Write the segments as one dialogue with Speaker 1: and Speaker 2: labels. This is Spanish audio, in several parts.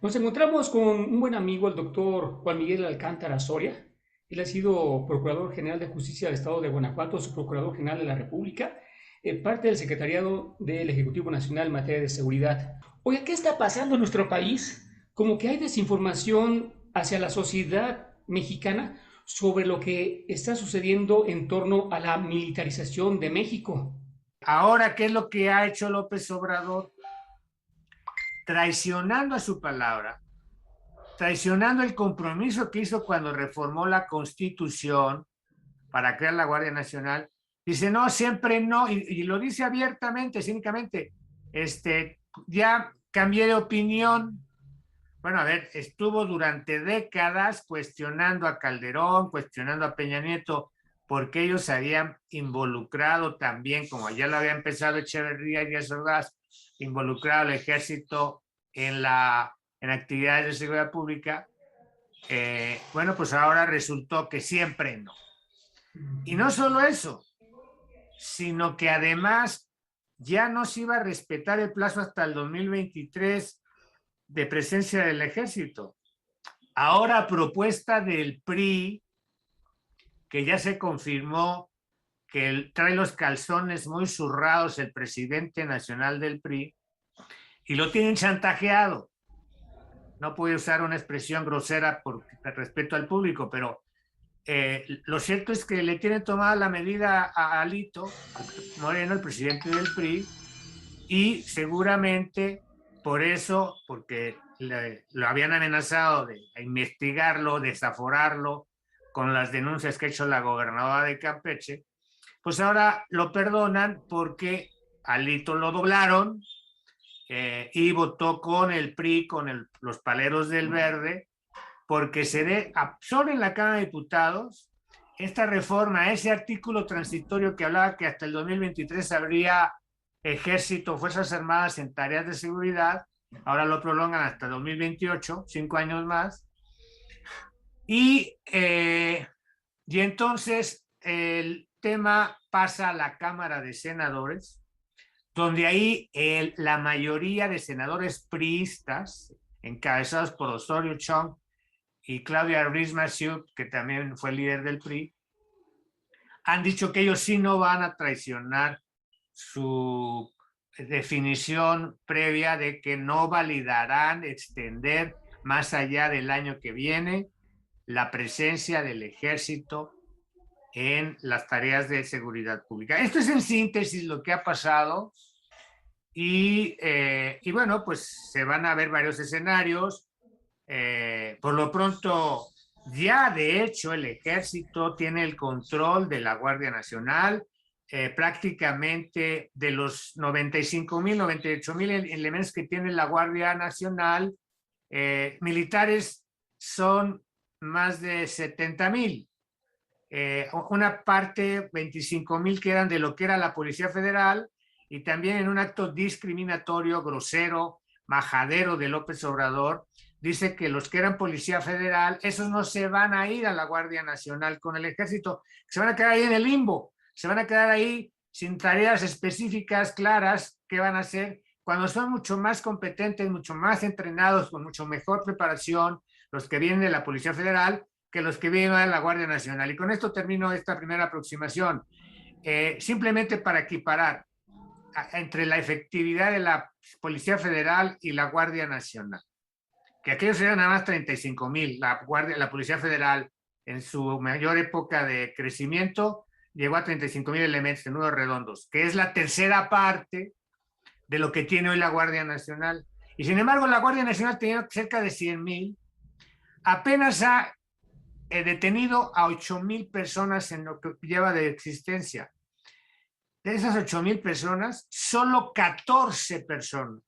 Speaker 1: Nos encontramos con un buen amigo, el doctor Juan Miguel Alcántara Soria. Él ha sido Procurador General de Justicia del Estado de Guanajuato, Subprocurador General de la República, parte del Secretariado del Ejecutivo Nacional en materia de seguridad. Oye, ¿qué está pasando en nuestro país? Como que hay desinformación hacia la sociedad mexicana sobre lo que está sucediendo en torno a la militarización de México.
Speaker 2: Ahora, ¿qué es lo que ha hecho López Obrador? Traicionando a su palabra, traicionando el compromiso que hizo cuando reformó la Constitución para crear la Guardia Nacional. Dice, no, siempre no, y lo dice abiertamente, cínicamente, ya cambié de opinión. Bueno, a ver, estuvo durante décadas cuestionando a Calderón, cuestionando a Peña Nieto, porque ellos se habían involucrado también, como ya lo había empezado Echeverría y Díaz Ordaz, involucrado al ejército en actividades de seguridad pública. Bueno, pues ahora resultó que siempre no. Y no solo eso, sino que además ya no se iba a respetar el plazo hasta el 2023 de presencia del ejército. Ahora, a propuesta del PRI, que ya se confirmó que trae los calzones muy zurrados el presidente nacional del PRI, y lo tienen chantajeado. No puedo usar una expresión grosera por respeto al público, pero lo cierto es que le tienen tomada la medida a Alito Moreno, el presidente del PRI, y seguramente por eso, porque lo habían amenazado de investigarlo, desaforarlo, con las denuncias que ha hecho la gobernadora de Campeche, pues ahora lo perdonan porque Alito lo doblaron y votó con el PRI, con los paleros del verde, porque se dé solo en la Cámara de Diputados esta reforma, ese artículo transitorio que hablaba que hasta el 2023 habría ejército, fuerzas armadas en tareas de seguridad, ahora lo prolongan hasta 2028, 5 años más, y entonces el tema pasa a la Cámara de Senadores, donde ahí la mayoría de senadores priistas, encabezados por Osorio Chong y Claudia Ruiz Massieu, que también fue líder del PRI, han dicho que ellos sí no van a traicionar su definición previa de que no validarán extender más allá del año que viene la presencia del ejército en las tareas de seguridad pública. Esto es en síntesis lo que ha pasado y bueno, pues se van a ver varios escenarios. Por lo pronto, ya de hecho el ejército tiene el control de la Guardia Nacional, prácticamente de los 95,000, 98,000 elementos que tiene la Guardia Nacional, militares son más de 70,000. Una parte, 25,000 que eran de lo que era la Policía Federal, y también en un acto discriminatorio, grosero, majadero de López Obrador, dice que los que eran Policía Federal, esos no se van a ir a la Guardia Nacional con el ejército, se van a quedar ahí en el limbo, se van a quedar ahí sin tareas específicas, claras, qué van a hacer, cuando son mucho más competentes, mucho más entrenados, con mucho mejor preparación, los que vienen de la Policía Federal, que los que vienen de la Guardia Nacional. Y con esto termino esta primera aproximación. Simplemente para equiparar entre la efectividad de la Policía Federal y la Guardia Nacional, que aquellos eran nada más 35,000. La Policía Federal, en su mayor época de crecimiento, llegó a 35,000 elementos en nudos redondos, que es la tercera parte de lo que tiene hoy la Guardia Nacional. Y sin embargo, la Guardia Nacional tenía cerca de 100,000. Apenas ha detenido a 8,000 personas en lo que lleva de existencia. De esas 8,000 personas, solo 14 personas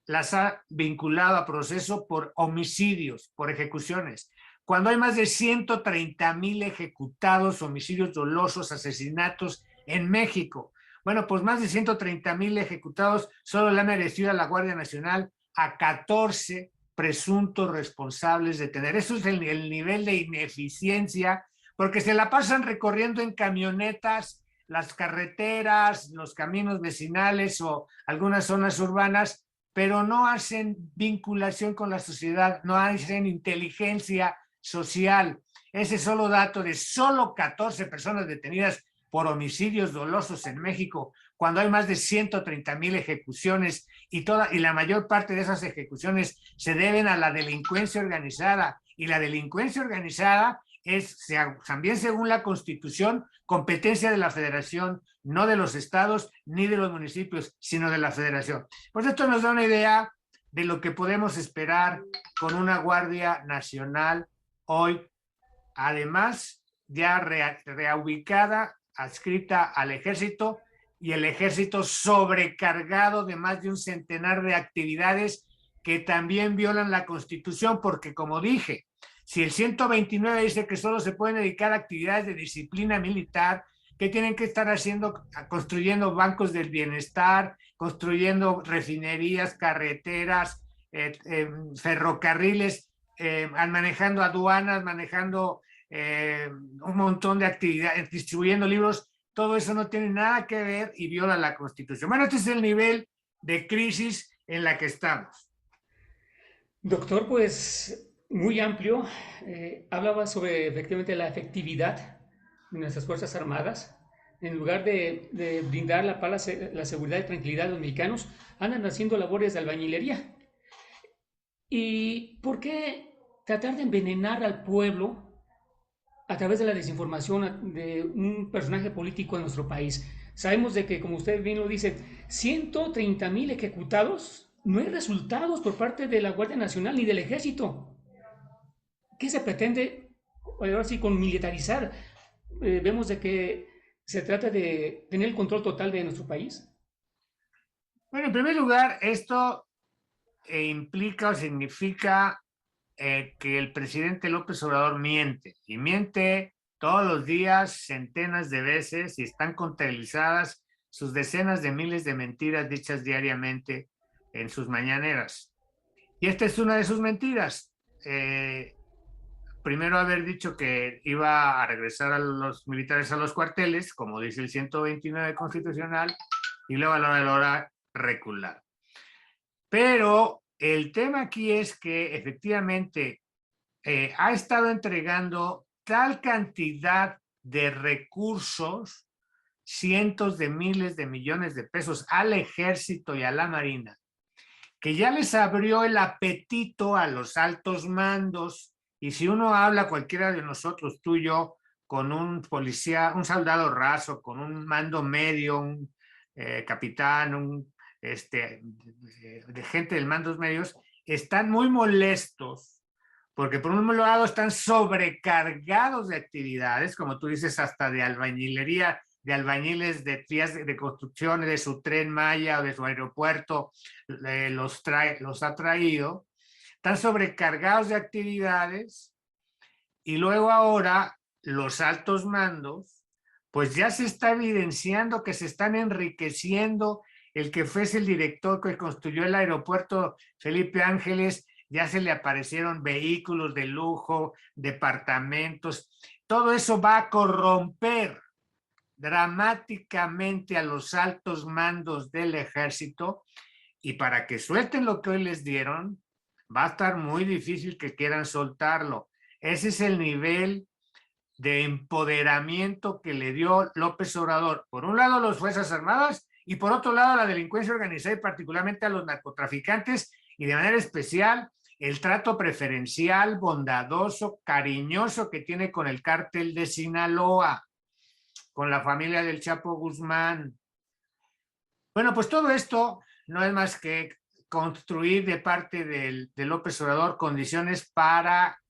Speaker 2: las ha vinculado a proceso por homicidios, por ejecuciones, cuando hay más de 130,000 ejecutados, homicidios dolosos, asesinatos en México. Bueno, pues más de 130,000 ejecutados solo le han merecido a la Guardia Nacional a 14 presuntos responsables de tener. Eso es el nivel de ineficiencia, porque se la pasan recorriendo en camionetas las carreteras, los caminos vecinales o algunas zonas urbanas, pero no hacen vinculación con la sociedad, no hacen inteligencia social. Ese solo dato de solo 14 personas detenidas por homicidios dolosos en México, cuando hay más de 130,000 ejecuciones y la mayor parte de esas ejecuciones se deben a la delincuencia organizada. Y la delincuencia organizada es también, según la Constitución, competencia de la Federación, no de los estados ni de los municipios, sino de la Federación. Pues esto nos da una idea de lo que podemos esperar con una Guardia Nacional hoy, además ya reubicada, adscrita al Ejército, y el Ejército sobrecargado de más de un centenar de actividades que también violan la Constitución, porque como dije, si el 129 dice que solo se pueden dedicar a actividades de disciplina militar, ¿qué tienen que estar haciendo? Construyendo bancos del bienestar, construyendo refinerías, carreteras, ferrocarriles, manejando aduanas, manejando un montón de actividades, distribuyendo libros. Todo eso no tiene nada que ver y viola la Constitución. Bueno, este es el nivel de crisis en la que estamos.
Speaker 1: Doctor, pues muy amplio. Hablaba sobre efectivamente la efectividad de nuestras Fuerzas Armadas. En lugar de brindar la paz, la seguridad y tranquilidad a los mexicanos, andan haciendo labores de albañilería. ¿Y por qué tratar de envenenar al pueblo a través de la desinformación de un personaje político en nuestro país? Sabemos de que, como usted bien lo dice, 130,000 ejecutados, no hay resultados por parte de la Guardia Nacional ni del Ejército. ¿Qué se pretende ahora sí con militarizar? Vemos de que se trata de tener el control total de nuestro país.
Speaker 2: Bueno, en primer lugar, esto implica o significa que el presidente López Obrador miente, y miente todos los días, centenas de veces, y están contabilizadas sus decenas de miles de mentiras dichas diariamente en sus mañaneras. Y esta es una de sus mentiras. Primero haber dicho que iba a regresar a los militares a los cuarteles, como dice el 129 constitucional, y luego a la hora de la hora recular. Pero el tema aquí es que efectivamente ha estado entregando tal cantidad de recursos, cientos de miles de millones de pesos al Ejército y a la Marina, que ya les abrió el apetito a los altos mandos. Y si uno habla, cualquiera de nosotros, tú y yo, con un policía, un soldado raso, con un mando medio, un capitán, de gente de mandos medios, están muy molestos porque por un lado están sobrecargados de actividades, como tú dices, hasta de albañilería, de albañiles de vías de construcción, de su Tren Maya o de su aeropuerto, los ha traído, están sobrecargados de actividades, y luego ahora los altos mandos, pues ya se está evidenciando que se están enriqueciendo. El que fuese el director que construyó el aeropuerto, Felipe Ángeles, ya se le aparecieron vehículos de lujo, departamentos. Todo eso va a corromper dramáticamente a los altos mandos del Ejército, y para que suelten lo que hoy les dieron, va a estar muy difícil que quieran soltarlo. Ese es el nivel de empoderamiento que le dio López Obrador, por un lado, a las Fuerzas Armadas, y por otro lado, a la delincuencia organizada, y particularmente a los narcotraficantes, y de manera especial el trato preferencial, bondadoso, cariñoso que tiene con el cártel de Sinaloa, con la familia del Chapo Guzmán. Bueno, pues todo esto no es más que construir de parte de López Obrador condiciones para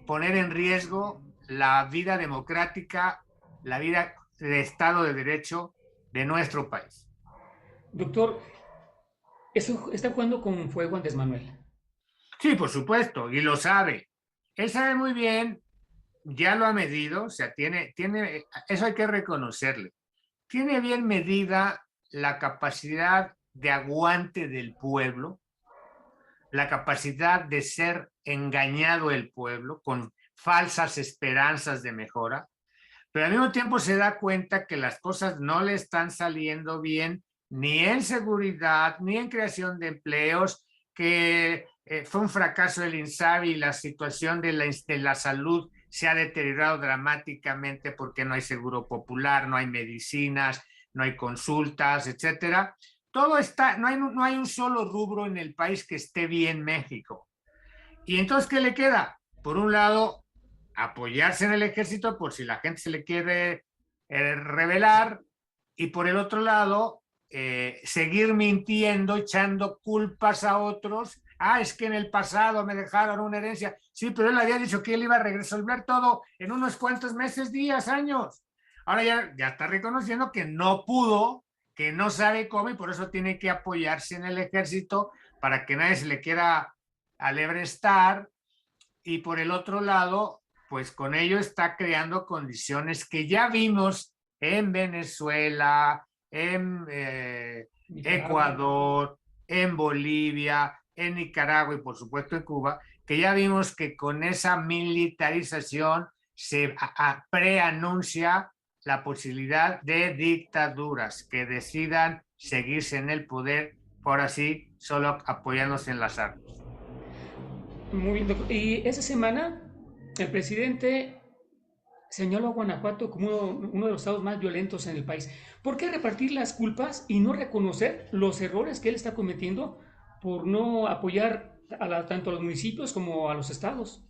Speaker 2: poner en riesgo la vida democrática, la vida de Estado de Derecho de nuestro país.
Speaker 1: Doctor, eso está jugando con fuego Andrés Manuel.
Speaker 2: Sí, por supuesto, y lo sabe. Él sabe muy bien, ya lo ha medido, o sea, eso hay que reconocerle. Tiene bien medida la capacidad de aguante del pueblo, la capacidad de ser engañado el pueblo con falsas esperanzas de mejora, pero al mismo tiempo se da cuenta que las cosas no le están saliendo bien ni en seguridad, ni en creación de empleos, que fue un fracaso del INSABI y la situación de la salud se ha deteriorado dramáticamente porque no hay seguro popular, no hay medicinas, no hay consultas, etcétera. Todo está, no hay un solo rubro en el país que esté bien México. Y entonces, ¿qué le queda? Por un lado, apoyarse en el ejército por si la gente se le quiere rebelar, y por el otro lado, seguir mintiendo, echando culpas a otros. Ah, es que en el pasado me dejaron una herencia. Sí, pero él había dicho que él iba a resolver todo en unos cuantos meses, días, años. Ahora ya está reconociendo que no pudo, que no sabe cómo, y por eso tiene que apoyarse en el ejército para que nadie se le quiera alebrestar. Y por el otro lado, pues con ello está creando condiciones que ya vimos en Venezuela, en Ecuador, en Bolivia, en Nicaragua y por supuesto en Cuba, que ya vimos que con esa militarización se preanuncia la posibilidad de dictaduras que decidan seguirse en el poder, por así, solo apoyándose en las armas.
Speaker 1: Muy bien, doctor. Y esa semana el presidente señaló a Guanajuato como uno de los estados más violentos en el país. ¿Por qué repartir las culpas y no reconocer los errores que él está cometiendo por no apoyar tanto a los municipios como a los estados?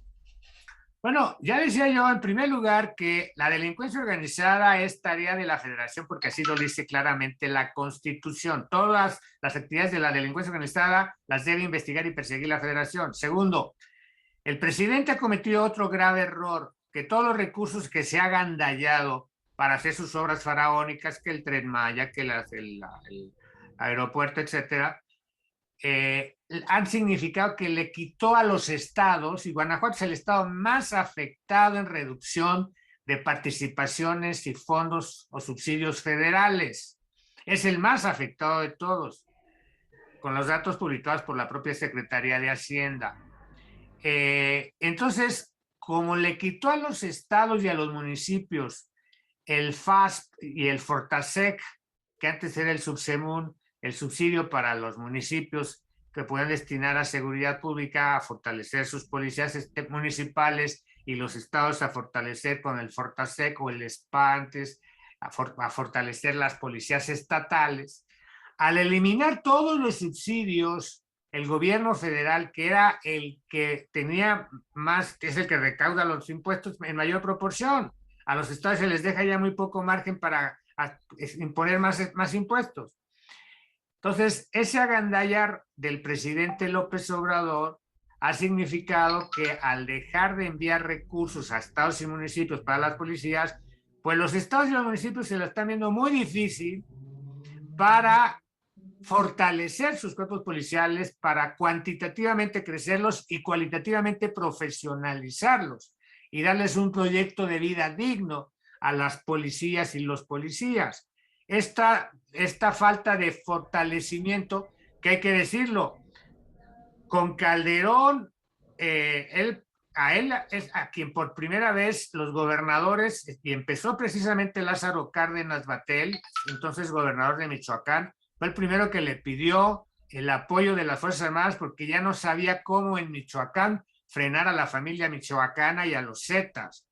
Speaker 2: Bueno, ya decía yo en primer lugar que la delincuencia organizada es tarea de la Federación porque así lo dice claramente la Constitución. Todas las actividades de la delincuencia organizada las debe investigar y perseguir la Federación. Segundo, el presidente ha cometido otro grave error, que todos los recursos que se ha agandallado para hacer sus obras faraónicas, que el Tren Maya, que el aeropuerto, etcétera, han significado que le quitó a los estados, y Guanajuato es el estado más afectado en reducción de participaciones y fondos o subsidios federales. Es el más afectado de todos, con los datos publicados por la propia Secretaría de Hacienda. Entonces, como le quitó a los estados y a los municipios el FASP y el Fortasec, que antes era el Subsemun, el subsidio para los municipios que pueden destinar a seguridad pública, a fortalecer sus policías municipales, y los estados a fortalecer con el Fortasec o el SPA antes, a fortalecer las policías estatales. Al eliminar todos los subsidios, el gobierno federal, que era el que tenía más, que es el que recauda los impuestos en mayor proporción, a los estados se les deja ya muy poco margen para imponer más impuestos. Entonces, ese agandallar del presidente López Obrador ha significado que al dejar de enviar recursos a estados y municipios para las policías, pues los estados y los municipios se la están viendo muy difícil para fortalecer sus cuerpos policiales, para cuantitativamente crecerlos y cualitativamente profesionalizarlos y darles un proyecto de vida digno a las policías y los policías. Esta falta de fortalecimiento, que hay que decirlo, con Calderón, a él es a quien por primera vez los gobernadores, y empezó precisamente Lázaro Cárdenas Batel, entonces gobernador de Michoacán, fue el primero que le pidió el apoyo de las Fuerzas Armadas porque ya no sabía cómo en Michoacán frenar a la familia michoacana y a los zetas.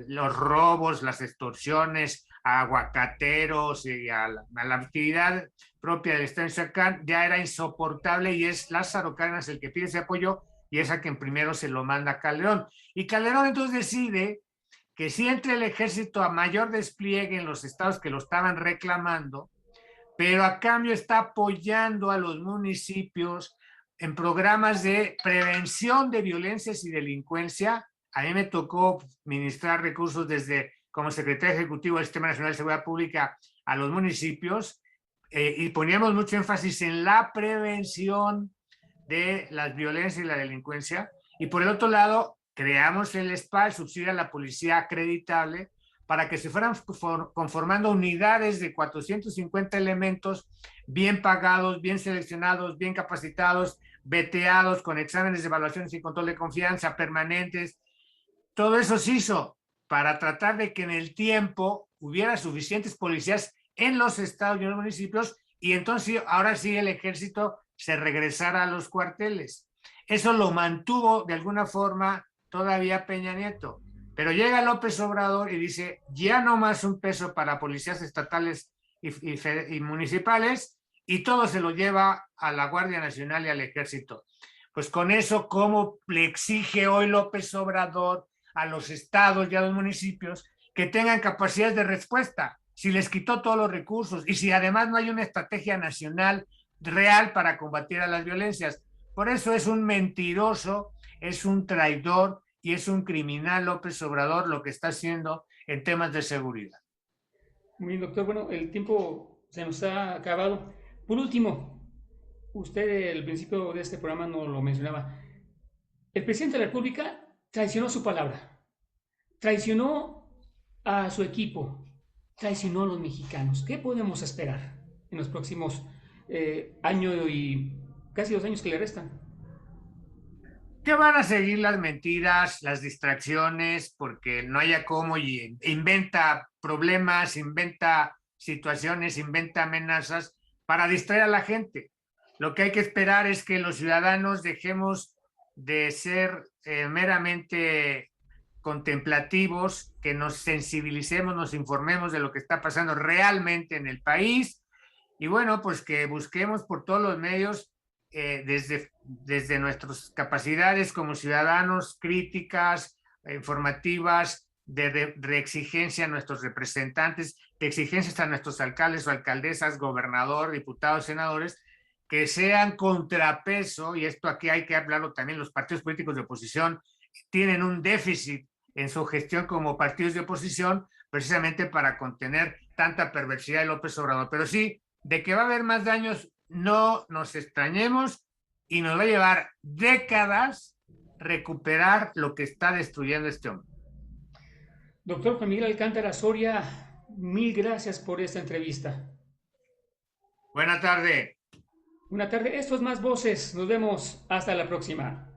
Speaker 2: Los robos, las extorsiones a aguacateros y a la actividad propia del Estado de Michoacán ya era insoportable, y es Lázaro Cárdenas el que pide ese apoyo y es a quien primero se lo manda a Calderón. Y Calderón entonces decide que si entre el ejército a mayor despliegue en los estados que lo estaban reclamando, pero a cambio está apoyando a los municipios en programas de prevención de violencias y delincuencia. A mí me tocó ministrar recursos desde como secretario ejecutivo del Sistema Nacional de Seguridad Pública a los municipios, y poníamos mucho énfasis en la prevención de las violencias y la delincuencia. Y por el otro lado, creamos el SPA, el subsidio a la policía acreditable, para que se fueran conformando unidades de 450 elementos bien pagados, bien seleccionados, bien capacitados, veteados, con exámenes de evaluación y control de confianza permanentes. Todo eso se hizo para tratar de que en el tiempo hubiera suficientes policías en los estados y en los municipios y entonces ahora sí el ejército se regresara a los cuarteles. Eso lo mantuvo de alguna forma todavía Peña Nieto. Pero llega López Obrador y dice, ya no más un peso para policías estatales y municipales, y todo se lo lleva a la Guardia Nacional y al Ejército. Pues con eso, ¿cómo le exige hoy López Obrador a los estados y a los municipios que tengan capacidades de respuesta? Si les quitó todos los recursos y si además no hay una estrategia nacional real para combatir a las violencias. Por eso es un mentiroso, es un traidor y es un criminal López Obrador lo que está haciendo en temas de seguridad.
Speaker 1: Muy bien, doctor. Bueno, el tiempo se nos ha acabado. Por último, usted al principio de este programa no lo mencionaba. El presidente de la República traicionó su palabra, traicionó a su equipo, traicionó a los mexicanos. ¿Qué podemos esperar en los próximos año y casi 2 años que le restan?
Speaker 2: Que van a seguir las mentiras, las distracciones, porque no haya cómo y inventa problemas, inventa situaciones, inventa amenazas para distraer a la gente. Lo que hay que esperar es que los ciudadanos dejemos de ser meramente contemplativos, que nos sensibilicemos, nos informemos de lo que está pasando realmente en el país y bueno, pues que busquemos por todos los medios desde nuestras capacidades como ciudadanos, críticas, informativas, de reexigencia a nuestros representantes, de exigencias a nuestros alcaldes o alcaldesas, gobernador, diputados, senadores, que sean contrapeso, y esto aquí hay que hablarlo también, los partidos políticos de oposición tienen un déficit en su gestión como partidos de oposición, precisamente para contener tanta perversidad de López Obrador. Pero sí, de que va a haber más daños, no nos extrañemos y nos va a llevar décadas recuperar lo que está destruyendo este hombre.
Speaker 1: Doctor Juan Miguel Alcántara Soria, mil gracias por esta entrevista.
Speaker 2: Buena tarde.
Speaker 1: Buena tarde, esto es Más Voces, nos vemos hasta la próxima.